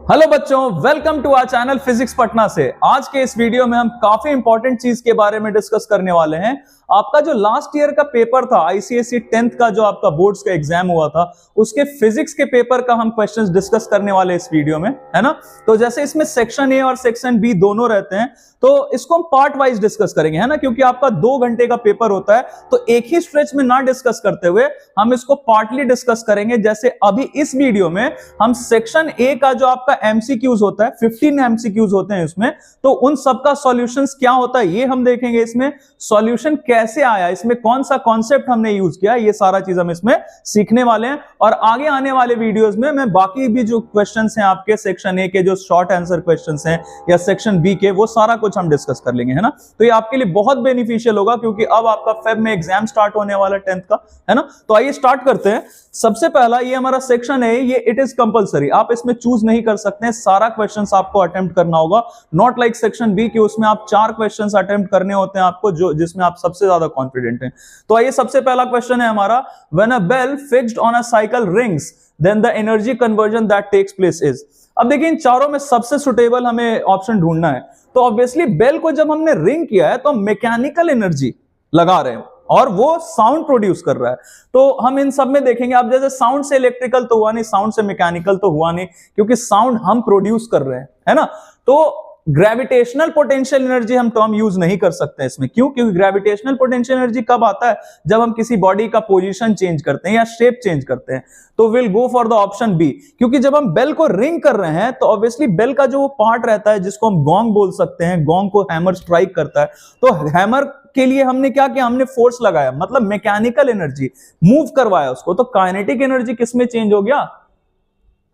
Hello बच्चों, welcome to our channel physics Patna से। आज के इस वीडियो में हम काफी इंपॉर्टेंट चीज के बारे में डिस्कस करने वाले हैं। आपका जो लास्ट ईयर का पेपर था आईसीएसई 10th का, जो आपका बोर्ड्स का एग्जाम हुआ था, उसके फिजिक्स के पेपर का हम क्वेश्चंस डिस्कस करने वाले इस वीडियो में, है ना। तो जैसे इसमें सेक्शन ए और सेक्शन बी दोनों रहते हैं, तो इसको हम पार्ट वाइज डिस्कस करेंगे, है ना, क्योंकि आपका 2 घंटे का पेपर होता है, तो एक ही स्ट्रेच में ना डिस्कस करते हुए हम इसको पार्टली डिस्कस करेंगे। जैसे अभी इस वीडियो में हम सेक्शन ए का जो आपका एमसीक्यूज होता है, 15 एमसीक्यूज होते हैं इसमें, तो उन सबका सॉल्यूशंस क्या होता है ये हम देखेंगे। इसमें सॉल्यूशन कैसे आया, इसमें कौन सा कॉन्सेप्ट हमने यूज किया, ये सारा चीज हम इसमें सीखने वाले हैं। और आगे आने वाले वीडियोस में मैं बाकी भी जो क्वेश्चंस हैं आपके सेक्शन ए के, जो शॉर्ट आंसर क्वेश्चंस हैं, या सेक्शन बी के, वो सारा कुछ हम डिस्कस कर लेंगे, है ना। तो ये आपके लिए बहुत बेनिफिशियल होगा, क्योंकि अब आपका फेब में एग्जाम स्टार्ट होने वाला 10th का, है ना। तो आइए स्टार्ट करते हैं। सबसे पहला ये हमारा सेक्शन है, ये इट इज कंपलसरी, आप इसमें चूज नहीं कर सकते हैं, सारा क्वेश्चंस आपको अटेम्प्ट करना होगा। नॉट लाइक सेक्शन बी कि उसमें आप 4 क्वेश्चंस अटेम्प्ट करने होते हैं आपको, जो जिसमें आप सबसे ज्यादा कॉन्फिडेंट हैं। तो आइए सबसे पहला क्वेश्चन है हमारा, when a bell fixed on a cycle rings then the energy conversion that takes place is. अब देखिए इन चारों में सबसे सुटेबल हमें ऑप्शन ढूंढना है। तो ऑब्वियसली बेल को जब हमने रिंग किया है तो मैकेनिकल एनर्जी लगा रहे हैं और वो साउंड प्रोड्यूस कर रहा है। तो हम इन सब में देखेंगे, आप जैसे साउंड से इलेक्ट्रिकल तो हुआ नहीं, साउंड से मैकेनिकल तो हुआ नहीं, क्योंकि साउंड हम प्रोड्यूस कर रहे हैं, है ना। तो ग्रेविटेशनल पोटेंशियल एनर्जी हम टर्म यूज नहीं कर सकते इसमें। क्यों? क्योंकि ग्रेविटेशनल पोटेंशियल एनर्जी कब आता है, जब हम किसी बॉडी का पोजीशन चेंज करते हैं या शेप चेंज करते हैं। तो will go for the option B, क्योंकि जब हम बेल को रिंग कर रहे हैं तो ऑब्वियसली बेल का जो पार्ट रहता है, जिसको हम गोंग बोल सकते हैं, गोंग को हैमर स्ट्राइक करता है, तो हैमर के लिए हमने क्या किया, हमने फोर्स लगाया, मतलब मैकेनिकल एनर्जी मूव करवाया उसको। तो काइनेटिक एनर्जी किसमें चेंज हो गया,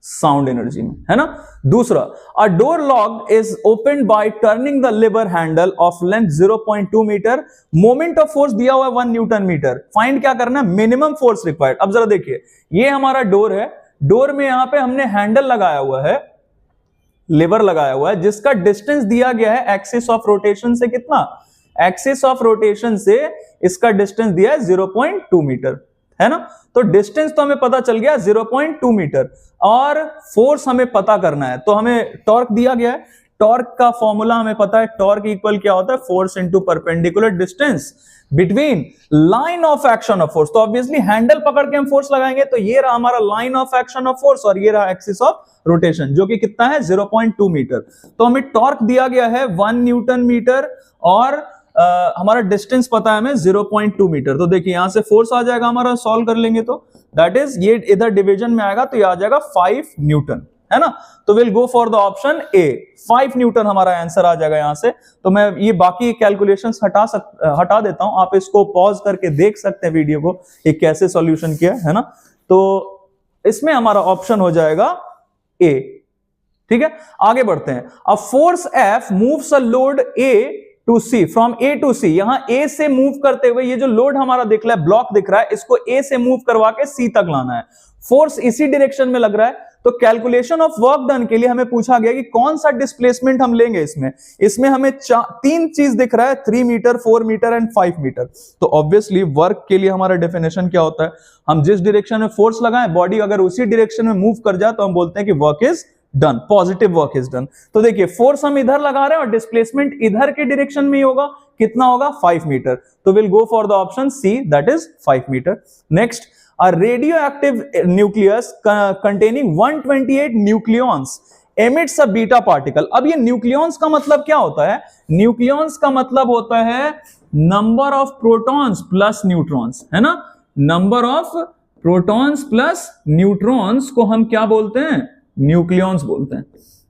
साउंड एनर्जी में, है ना। दूसरा, a door lock is open by turning the lever handle of length 0.2 metre, moment of force दिया हुआ है 1 न्यूटन मीटर, फाइंड क्या करना है, मिनिमम फोर्स रिक्वायर्ड। अब जरा देखिए, ये हमारा डोर है, डोर में यहां पे हमने हैंडल लगाया हुआ है, लीवर लगाया हुआ है, जिसका डिस्टेंस दिया गया है एक्सिस ऑफ रोटेशन से, कितना, एक्सिस ऑफ रोटेशन से इसका डिस्टेंस दिया है 0.2 मीटर, है ना। तो डिस्टेंस तो हमें पता चल गया 0.2 मीटर, और फोर्स हमें पता करना है। तो हमें टॉर्क दिया गया है, टॉर्क का फॉर्मूला हमें पता है, टॉर्क इक्वल क्या होता है, force into perpendicular distance between line of action of force. तो ऑब्वियसली हैंडल पकड़ के हम फोर्स लगाएंगे, तो ये रहा हमारा line of action of force, और ये रहा एक्सिस ऑफ रोटेशन, जो कि कितना है 0.2 मीटर। तो हमें टॉर्क दिया गया है 1 न्यूटन मीटर, और हमारा डिस्टेंस पता है हमें 0.2 मीटर। तो देखिए यहां से फोर्स आ जाएगा हमारा, सॉल्व कर लेंगे तो दैट इज, ये इधर डिवीजन में आएगा तो ये आ जाएगा 5 न्यूटन, है ना। तो will go for the option A, 5 Newton हमारा आंसर आ जाएगा यहां से। तो मैं ये बाकी कैलकुलेशंस हटा देता हूं, आप इसको पॉज करके देख सकते हैं वीडियो को, ये कैसे सॉल्यूशन किया, है ना। तो इसमें हमारा ऑप्शन हो जाएगा ए, ठीक है। आगे बढ़ते हैं। A force F moves a load A to C, from A to C, यहां ए से मूव करते हुए ये जो लोड हमारा दिख रहा है, ब्लॉक दिख रहा है, इसको ए से मूव करवा के सी तक लाना है। फोर्स इसी डायरेक्शन में लग रहा है, तो कैलकुलेशन ऑफ वर्क डन के लिए हमें पूछा गया कि कौन सा डिस्प्लेसमेंट हम लेंगे इसमें हमें 3 चीज दिख रहा है, 3 मीटर, 4 मीटर एंड 5 मीटर। तो ऑब्वियसली वर्क के लिए हमारा डेफिनेशन क्या होता है, हम जिस डायरेक्शन में फोर्स लगाएं, बॉडी अगर उसी डायरेक्शन में मूव कर जाए तो हम बोलते हैं कि work is done, positive work is done. तो देखिए फोर्स हम इधर लगा रहे हैं और डिस्प्लेसमेंट इधर के डायरेक्शन में ही होगा, कितना होगा, 5 मीटर। तो will go for the option C, that is 5 metre. Next, a radioactive nucleus containing 128 nucleons emits a beta particle. अब ये न्यूक्लियॉन्स का मतलब क्या होता है, न्यूक्लियॉन्स का मतलब होता है number of protons plus neutrons, है ना। Number of protons plus neutrons को हम क्या बोलते हैं, न्यूक्लियॉन्स बोलते हैं।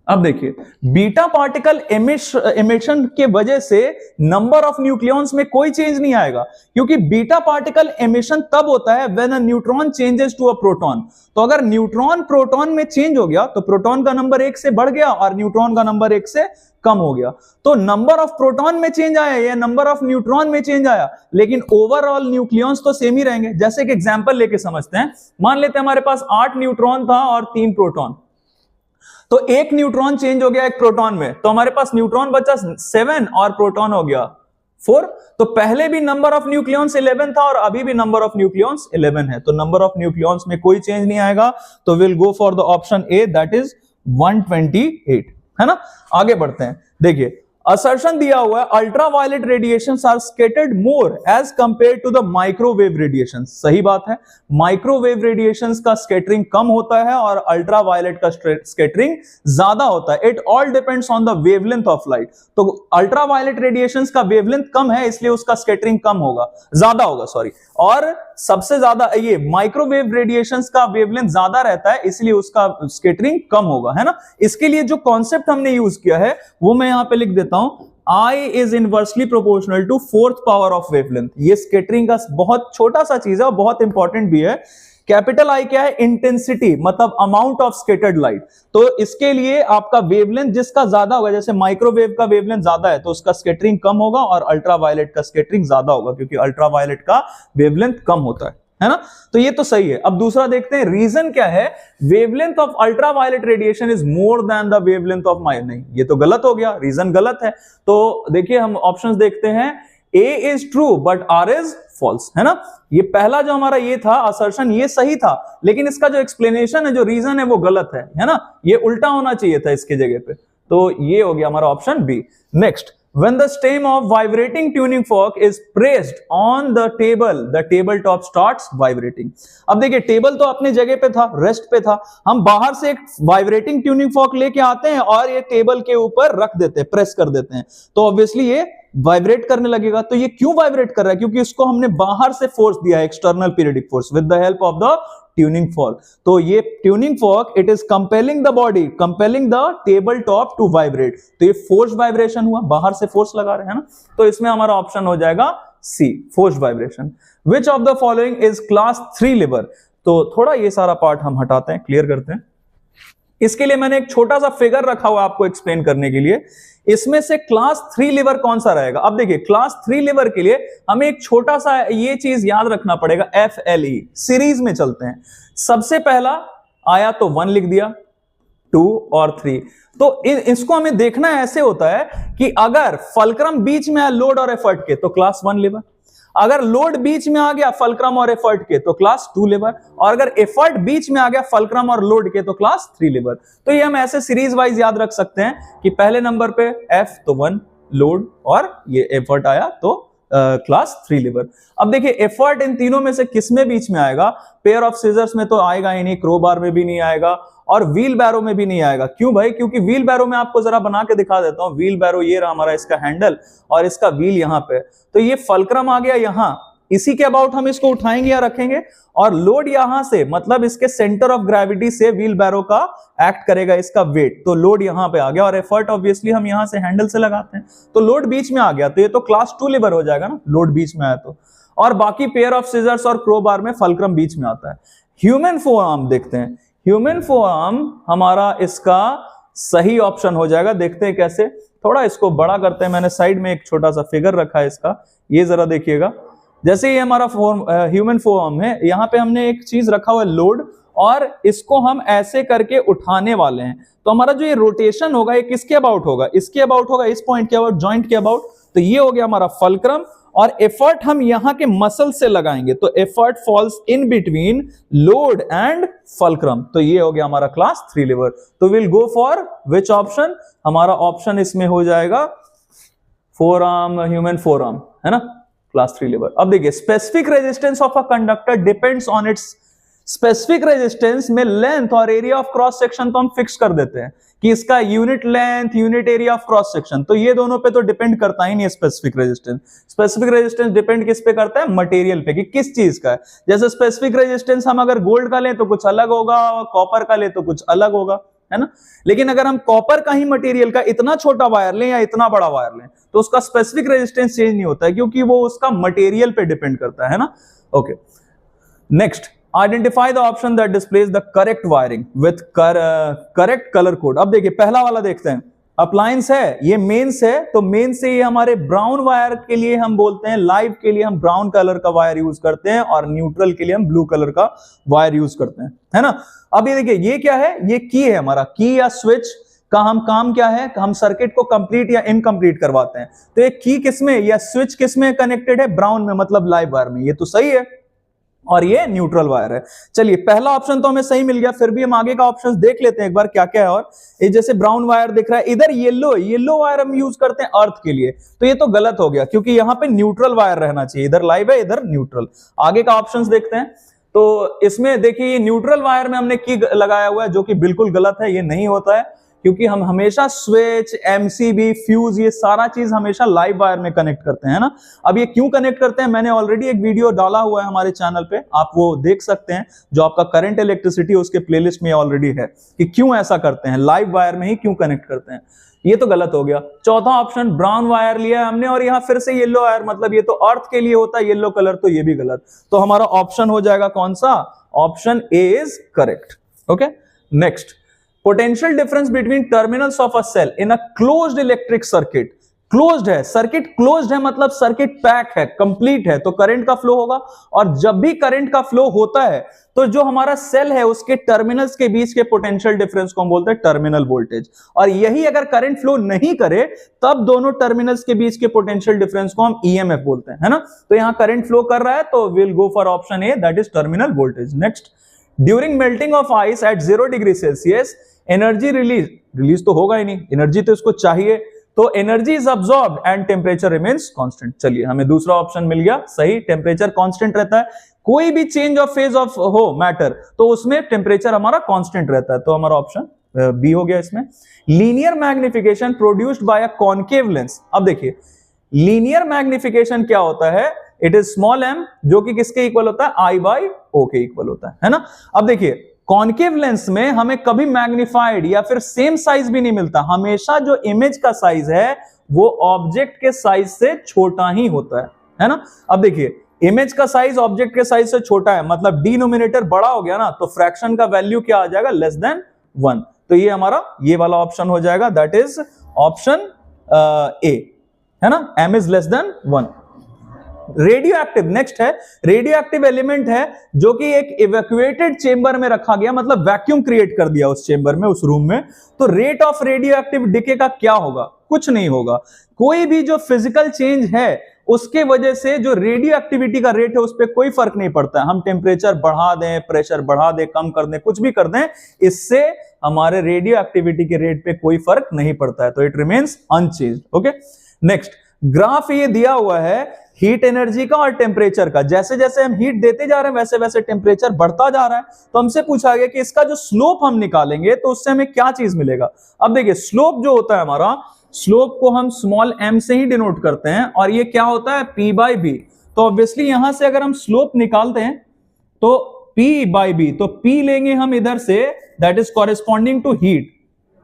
अब देखिए बीटा पार्टिकल एमिशन के वजह से नंबर ऑफ न्यूक्लियॉन्स में कोई चेंज नहीं आएगा, क्योंकि बीटा पार्टिकल एमिशन तब होता है when a neutron changes to a proton. तो अगर न्यूट्रॉन प्रोटॉन में चेंज हो गया तो प्रोटॉन का नंबर 1 से बढ़ गया और न्यूट्रॉन का नंबर 1 से कम हो गया। तो नंबर ऑफ प्रोटॉन में चेंज आया या नंबर ऑफ न्यूट्रॉन में चेंज आया, लेकिन ओवरऑल न्यूक्लियॉन्स तो सेम ही रहेंगे। जैसे एक एग्जांपल लेके समझते हैं, मान लेते हैं हमारे पास 8 न्यूट्रॉन था और 3 प्रोटॉन, तो 1 न्यूट्रॉन चेंज हो गया 1 प्रोटॉन में, तो हमारे पास न्यूट्रॉन बचा 7 और प्रोटॉन हो गया 4। तो पहले भी नंबर ऑफ न्यूक्लियॉन्स 11 था और अभी भी नंबर ऑफ न्यूक्लियॉन्स 11 है, तो नंबर ऑफ न्यूक्लियॉन्स में कोई चेंज नहीं आएगा। तो will go for the option A, that is 128, है ना। आगे बढ़ते हैं, देखिए असर्शन दिया हुआ है ultraviolet radiations are scattered more as compare to the microwave radiation. सही बात है, माइक्रोवेव रेडिएशंस का स्कैटरिंग कम होता है और अल्ट्रावायलेट का स्कैटरिंग ज्यादा होता है। It all depends on the wavelength of light. तो अल्ट्रावायलेट रेडिएशंस का वेवलेंथ कम है इसलिए उसका स्कैटरिंग कम होगा, ज्यादा होगा सॉरी, और सबसे ज्यादा ये माइक्रोवेव रेडिएशंस का वेवलेंथ ज्यादा रहता है इसलिए उसका स्कैटरिंग कम होगा, है ना। इसके लिए जो कॉन्सेप्ट हमने यूज किया है वो मैं यहां पे लिख देता हूं, I is inversely proportional to fourth power of wavelength। ये स्कैटरिंग का बहुत छोटा सा चीज है और बहुत इंपॉर्टेंट भी है। कैपिटल आई क्या है, इंटेंसिटी, मतलब अमाउंट ऑफ स्कैटर्ड लाइट। तो इसके लिए आपका वेवलेंथ जिसका ज्यादा होगा, जैसे माइक्रोवेव का वेवलेंथ ज्यादा है तो उसका स्कैटरिंग कम होगा और अल्ट्रावायलेट का स्कैटरिंग ज्यादा होगा क्योंकि अल्ट्रावायलेट का वेवलेंथ कम होता है ना। तो ये तो सही है। अब दूसरा देखते हैं, रीजन क्या है, wavelength of ultraviolet radiation is more than the wavelength of micro, नहीं ये तो गलत हो गया, रीजन गलत है। तो देखिए हम ऑप्शंस देखते हैं, A is true but R is false, है ना। ये पहला जो हमारा ये था असर्शन, ये सही था, लेकिन इसका जो एक्सप्लेनेशन है, जो रीजन है वो गलत है ना। ये उल्टा होना चाहिए था इसके जगह पे। तो ये हो गया हमारा option B. Next, when the stem of vibrating tuning fork is pressed on the table top starts vibrating। अब देखिए टेबल तो अपने जगह पे था, रेस्ट पे था, हम बाहर से एक वाइब्रेटिंग ट्यूनिंग फॉर्क लेके आते हैं और ये टेबल के ऊपर रख देते हैं, प्रेस कर देते हैं, तो ऑब्वियसली ये वाइब्रेट करने लगेगा। तो ये क्यों वाइब्रेट कर रहा है, क्योंकि इसको हमने बाहर से फोर्स दिया है, external periodic force with the help of the tuning fork. तो ये tuning fork it is compelling the body, compelling the table top to vibrate. तो ये फोर्स वाइब्रेशन हुआ, बाहर से फोर्स लगा रहे हैं ना। तो इसमें हमारा ऑप्शन हो जाएगा C, force vibration. Which of the following is class 3 lever. तो थोड़ा ये सारा पार्ट हम हटाते हैं, क्लियर करते हैं। इसके लिए मैंने एक छोटा सा फिगर रखा हुआ आपको एक्सप्लेन करने के लिए। इसमें से क्लास 3 लीवर कौन सा रहेगा। अब देखिए क्लास 3 लीवर के लिए हमें एक छोटा सा ये चीज याद रखना पड़ेगा, FLE, सीरीज में चलते हैं। सबसे पहला आया तो 1 लिख दिया, 2 और 3। तो इसको हमें देखना ऐसे होता है कि अगर फलक्रम बीच में है लोड और एफर्ट के तो क्लास 1 लीवर, अगर लोड बीच में आ गया फलक्रम और एफर्ट के तो क्लास 2 लीवर, और अगर एफर्ट बीच में आ गया फलक्रम और लोड के तो क्लास 3 लीवर। तो ये हम ऐसे सीरीज वाइज याद रख सकते हैं कि पहले नंबर पे F तो 1 लोड और ये एफर्ट आया तो क्लास 3 लीवर। अब देखिए एफर्ट इन तीनों में से किस में बीच में आएगा, पेयर ऑफ सीजर्स में तो आएगा ही नहीं, क्रोबार में भी नहीं आएगा और व्हील बैरो में भी नहीं आएगा। क्यों भाई, क्योंकि व्हील बैरो में आपको जरा बना के दिखा देता हूं। व्हील बैरो ये रहा हमारा, इसका हैंडल और इसका व्हील यहां पे, तो ये फलक्रम आ गया यहां, इसी के अबाउट हम इसको उठाएंगे या रखेंगे, और लोड यहां से मतलब इसके सेंटर ऑफ ग्रेविटी से व्हील बैरो का एक्ट करेगा इसका वेट, तो लोड यहां पे आ गया, और एफर्ट ऑब्वियसली हम यहां से हैंडल से लगाते हैं तो लोड बीच में आ गया, तो ये तो क्लास 2 लीवर हो जाएगा ना, लोड बीच में आया तो। और बाकी पेयर ऑफ सीजर्स और क्रोबार में फलक्रम बीच में आता है। ह्यूमन फोरआर्म देखते हैं, ह्यूमन फोरआर्म हमारा इसका सही ऑप्शन हो जाएगा। देखते हैं कैसे, थोड़ा इसको बड़ा करते हैं, मैंने साइड में एक छोटा सा फिगर रखा है इसका, ये जरा देखिएगा। जैसे ये हमारा ह्यूमन फोरआर्म है, यहां पे हमने एक चीज रखा हुआ है लोड, और इसको हम ऐसे करके उठाने वाले हैं, तो हमारा जो ये रोटेशन होगा ये किसके अबाउट होगा, इसके अबाउट होगा, इस पॉइंट के अबाउट, जॉइंट के अबाउट। तो ये हो गया हमारा फलक्रम, और एफर्ट हम यहां के मसल से लगाएंगे, तो effort falls in between load and fulcrum. तो ये हो गया हमारा क्लास 3 लीवर। तो will go for which option, हमारा ऑप्शन इसमें हो जाएगा फोरआर्म, ह्यूमन फोरआर्म, है ना, क्लास 3 लीवर। अब देखिए specific resistance of a conductor depends on it's, specific resistance में लेंथ और एरिया ऑफ क्रॉस सेक्शन तो हम फिक्स कर देते हैं कि इसका unit length, unit area of cross section, तो ये दोनों पे तो डिपेंड करता ही नहीं है specific resistance. Specific resistance depend किस पे करता है, मटेरियल पे, कि किस चीज का है। जैसे स्पेसिफिक रेजिस्टेंस हम अगर गोल्ड का लें तो कुछ अलग होगा, कॉपर का लें तो कुछ अलग होगा, है ना। लेकिन अगर हम कॉपर का ही मटेरियल का इतना छोटा वायर लें या इतना बड़ा वायर लें तो उसका स्पेसिफिक रेजिस्टेंस चेंज नहीं होता है, क्योंकि वो उसका मटेरियल पे डिपेंड करता है ना। Okay, next, identify the option that displays the correct wiring with correct color code। अब देखिए पहला वाला देखते हैं, अप्लायंस है, ये मेंस है, तो मेन से ये हमारे ब्राउन वायर के लिए हम बोलते हैं, लाइव के लिए हम ब्राउन कलर का वायर यूज करते हैं, और न्यूट्रल के लिए हम ब्लू कलर का वायर यूज करते हैं, है ना। अब ये देखिए ये क्या है, ये की है हमारा, की या स्विच का हम काम क्या है, हम सर्किट को कंप्लीट या इनकम्प्लीट करवाते हैं। तो ये की किसमें या स्विच किसमें कनेक्टेड है, ब्राउन में, मतलब लाइव वायर में, ये तो सही है। और ये न्यूट्रल वायर है। चलिए पहला ऑप्शन तो हमें सही मिल गया, फिर भी हम आगे का ऑप्शंस देख लेते हैं एक बार क्या क्या है। और ये जैसे ब्राउन वायर दिख रहा है, इधर येलो वायर हम यूज करते हैं अर्थ के लिए, तो ये तो गलत हो गया क्योंकि यहाँ पे न्यूट्रल वायर रहना चाहिए, इधर लाइव है इधर न्यूट्रल। आगे का ऑप्शंस देखते हैं, तो इसमें देखिए ये न्यूट्रल वायर में हमने की लगाया हुआ है जो कि बिल्कुल गलत है, ये नहीं होता है क्योंकि हम हमेशा स्विच, एमसीबी, फ्यूज ये सारा चीज हमेशा लाइव वायर में कनेक्ट करते हैं ना। अब ये क्यों कनेक्ट करते हैं, मैंने ऑलरेडी एक वीडियो डाला हुआ है हमारे चैनल पे, आप वो देख सकते हैं, जो आपका करंट इलेक्ट्रिसिटी उसके प्लेलिस्ट में ऑलरेडी है कि क्यों ऐसा करते हैं, लाइव वायर में ही क्यों कनेक्ट करते हैं। ये तो गलत हो गया। चौथा ऑप्शन ब्राउन वायर लिया है हमने और यहां फिर से येलो वायर, मतलब ये तो अर्थ के लिए होता है येलो कलर, तो ये भी गलत। तो हमारा ऑप्शन हो जाएगा कौन सा, option A is correct. Okay, next, potential difference between terminals of a cell in a closed electric circuit. Closed है, सर्किट क्लोज्ड है मतलब सर्किट पैक है, कंप्लीट है, तो करंट का फ्लो होगा। और जब भी करंट का फ्लो होता है तो जो हमारा सेल है उसके टर्मिनल्स के बीच के पोटेंशियल डिफरेंस को हम बोलते हैं टर्मिनल वोल्टेज। और यही अगर करंट फ्लो नहीं करे तब दोनों टर्मिनल्स के बीच के पोटेंशियल डिफरेंस को हम ईएमएफ बोलते हैं, है ना। तो यहां करंट फ्लो कर रहा है तो will go for option A, that is terminal voltage. Next, during melting of ice eight 0 degree Celsius energy release तो होगा ही नहीं, एनर्जी तो इसको चाहिए, तो energy is absorbed and temperature remains constant. चलिए हमें दूसरा ऑप्शन मिल गया सही, टेम्परेचर कांस्टेंट रहता है, कोई भी चेंज ऑफ फेज ऑफ हो मैटर तो उसमें टेम्परेचर हमारा कांस्टेंट रहता है, तो हमारा ऑप्शन बी हो गया इसमें। Linear magnification produced by a concave lens. अब देखिए लीनियर मैग्निफिकेशन क्या होता है, इट इज स्मॉल m जो कि किसके इक्वल होता है, I by O के इक्वल होता है ना। अब देखिए कॉनकेव लेंस में हमें कभी मैग्निफाइड या फिर सेम साइज भी नहीं मिलता, हमेशा जो इमेज का साइज है वो ऑब्जेक्ट के साइज से छोटा ही होता है ना। अब देखिए इमेज का साइज ऑब्जेक्ट के साइज से छोटा है मतलब डिनोमिनेटर बड़ा हो गया ना, तो फ्रैक्शन का वैल्यू क्या आ जाएगा, लेस देन 1। तो ये हमारा ये वाला ऑप्शन हो जाएगा, दैट इज ऑप्शन ए, है ना, m is less than 1। Radio active, next है रेडियो एक्टिव एलिमेंट है जो कि एक इवैक्यूएटेड चेंबर में रखा गया, मतलब वैक्यूम क्रिएट कर दिया उस चेंबर में, उस रूम में। तो rate of radio active decay का क्या होगा, कुछ नहीं होगा। कोई भी जो फिजिकल चेंज है उसके वजह से जो रेडियो एक्टिविटी का रेट है उस पर कोई फर्क नहीं पड़ता है। हम टेम्परेचर बढ़ा दें, प्रेशर बढ़ा दें, कम कर दें, कुछ भी कर दें, इससे हमारे रेडियो एक्टिविटी के रेट पे कोई फर्क नहीं पड़ता है, तो it remains unchanged. Okay, next graph ये दिया हुआ है हीट एनर्जी का और टेम्परेचर का। जैसे जैसे हम हीट देते जा रहे हैं वैसे वैसे टेम्परेचर बढ़ता जा रहा है, तो हमसे पूछा गया कि इसका जो स्लोप हम निकालेंगे तो उससे हमें क्या चीज मिलेगा। अब देखिए स्लोप जो होता है हमारा, स्लोप को हम स्मॉल m से ही डिनोट करते हैं और ये क्या होता है, p by b। तो ऑब्वियसली यहां से अगर हम स्लोप निकालते हैं तो p by b, तो p लेंगे हम इधर से, that is corresponding to heat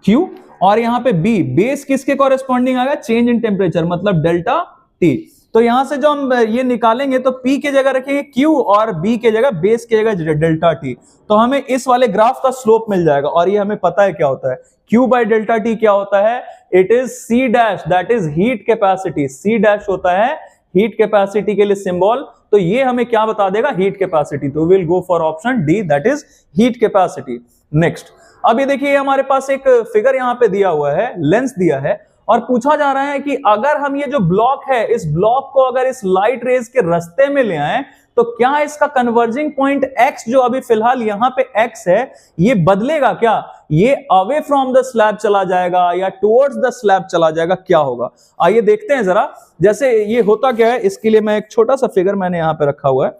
q, और यहां पे b बेस किसके कॉरेस्पॉन्डिंग आएगा, चेंज इन टेम्परेचर मतलब डेल्टा t। तो यहां से जो हम ये निकालेंगे तो p के जगह रखेंगे q और b के जगह बेस के जगह डेल्टा t, तो हमें इस वाले ग्राफ का स्लोप मिल जाएगा। और ये हमें पता है क्या होता है, q बाय डेल्टा t क्या होता है, it is c dash, that is heat capacity. c dash होता है हीट कैपेसिटी के लिए सिंबल, तो ये हमें क्या बता देगा, हीट कैपेसिटी। तो will go for option D, that is heat capacity. Next, अब ये देखिए हमारे पास एक फिगर यहां पे दिया हुआ है, लेंस दिया है और पूछा जा रहा है कि अगर हम ये जो ब्लॉक है इस ब्लॉक को अगर इस लाइट रेज के रास्ते में ले आए तो क्या इसका कन्वर्जिंग पॉइंट x जो अभी फिलहाल यहां पे x है ये बदलेगा क्या, ये अवे फ्रॉम द स्लैब चला जाएगा या टुवर्ड्स द स्लैब चला जाएगा, क्या होगा। आइए देखते हैं जरा, जैसे ये होता क्या है, इसके लिए मैं एक छोटा सा फिगर मैंने यहां पे रखा हुआ है,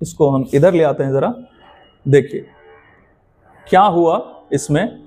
इसको हम इधर ले आते हैं जरा। देखिए क्या हुआ, इसमें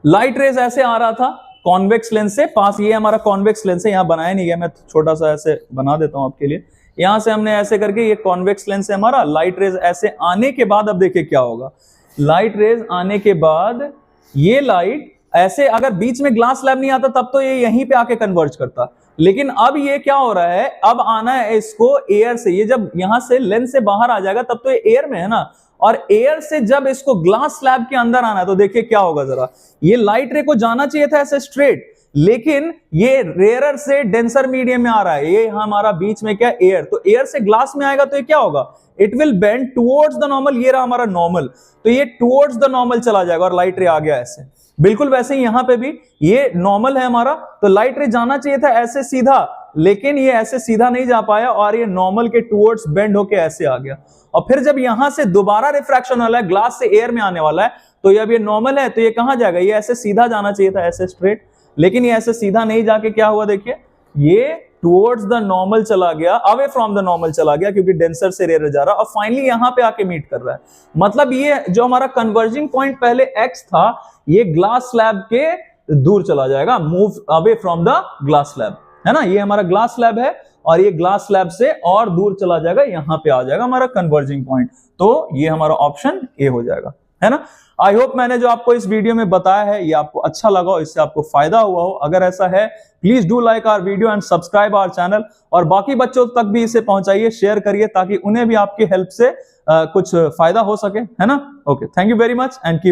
लाइट रेज ऐसे आ रहा था कॉन्वेक्स लेंस से पास, ये हमारा कॉन्वेक्स लेंस है, यहां बनाया नहीं गया, मैं छोटा सा ऐसे बना देता हूं आपके लिए। यहां से हमने ऐसे करके, ये कॉन्वेक्स लेंस है हमारा, लाइट रेज ऐसे आने के बाद अब देखिए क्या होगा, लाइट रेज आने के बाद ये लाइट ऐसे, अगर बीच में ग्लास स्लैब नहीं आता तब तो ये यहीं पे आके कन्वर्ज करता, लेकिन अब ये क्या हो रहा है, अब आना है इसको एयर से, ये जब यहां से लेंस से बाहर आ जाएगा तब तो ये एयर में है ना, और एयर से जब इसको ग्लास स्लैब के अंदर आना है तो देखिए क्या होगा जरा, ये लाइट रे को जाना चाहिए था ऐसे स्ट्रेट, लेकिन ये रेयरर से डेंसर मीडियम में आ रहा है, ये हमारा बीच में क्या एयर, तो एयर से ग्लास में आएगा तो ये क्या होगा, it will bend towards the normal, ये रहा हमारा नॉर्मल, तो ये टुवर्ड्स द नॉर्मल चला जाएगा और लाइट रे आ गया ऐसे। बिल्कुल वैसे ही यहां पे भी ये नॉर्मल है हमारा, तो लाइट रे जाना चाहिए था ऐसे सीधा, लेकिन ये ऐसे सीधा नहीं जा पाया और ये नॉर्मल के टुवर्ड्स बेंड होके ऐसे आ गया। और फिर जब यहां से दोबारा रिफ्रैक्शन वाला है, ग्लास से एयर में आने वाला है, तो अब ये नॉर्मल है तो ये कहां जाएगा, ये ऐसे सीधा जाना चाहिए था ऐसे स्ट्रेट, लेकिन ये ऐसे सीधा नहीं जाके क्या हुआ देखिए, ये टुवर्ड्स द नॉर्मल चला गया, अवे फ्रॉम द नॉर्मल चला गया, क्योंकि डेंसर से रेयर जा रहा और फाइनली यहां पे आके मीट कर रहा है। मतलब ये जो हमारा कन्वर्जिंग पॉइंट पहले एक्स था, ये ग्लास स्लैब के दूर चला जाएगा, move away from the glass slab, है ना, ये हमारा ग्लास स्लैब है और ये ग्लास स्लैब से और दूर चला जाएगा, यहां पे आ जाएगा हमारा कन्वर्जिंग पॉइंट, तो ये हमारा ऑप्शन ए हो जाएगा, है ना। आई होप मैंने जो आपको इस वीडियो में बताया है ये आपको अच्छा लगा हो, इससे आपको फायदा हुआ हो। अगर ऐसा है please do like our video and subscribe our channel, और बाकी बच्चों तक भी इसे पहुंचाइए, शेयर करिए, ताकि उन्हें भी आपकी हेल्प से कुछ फायदा हो सके, है ना। Okay, thank you very much and keep